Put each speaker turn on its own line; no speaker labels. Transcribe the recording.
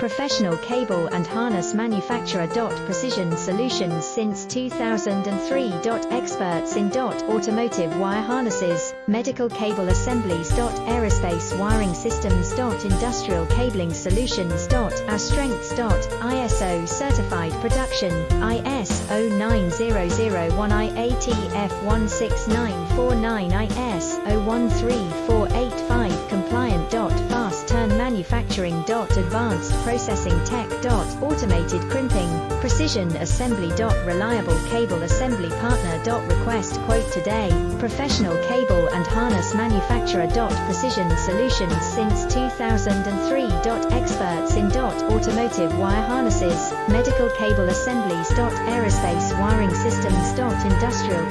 Professional cable and harness manufacturer. Precision solutions since 2003. Experts in automotive wire harnesses, medical cable assemblies. Aerospace wiring systems. Industrial cabling solutions. Our strengths. ISO certified production, ISO 9001 IATF 16949 ISO 13485 compliant. Fast turn manufacturing. Advanced processing tech. Automated crimping, precision assembly. Reliable cable assembly partner. Request quote today. Professional cable and harness manufacturer. Precision solutions since 2003. Experts in automotive wire harnesses, medical cable assemblies. Aerospace wiring systems. Industrial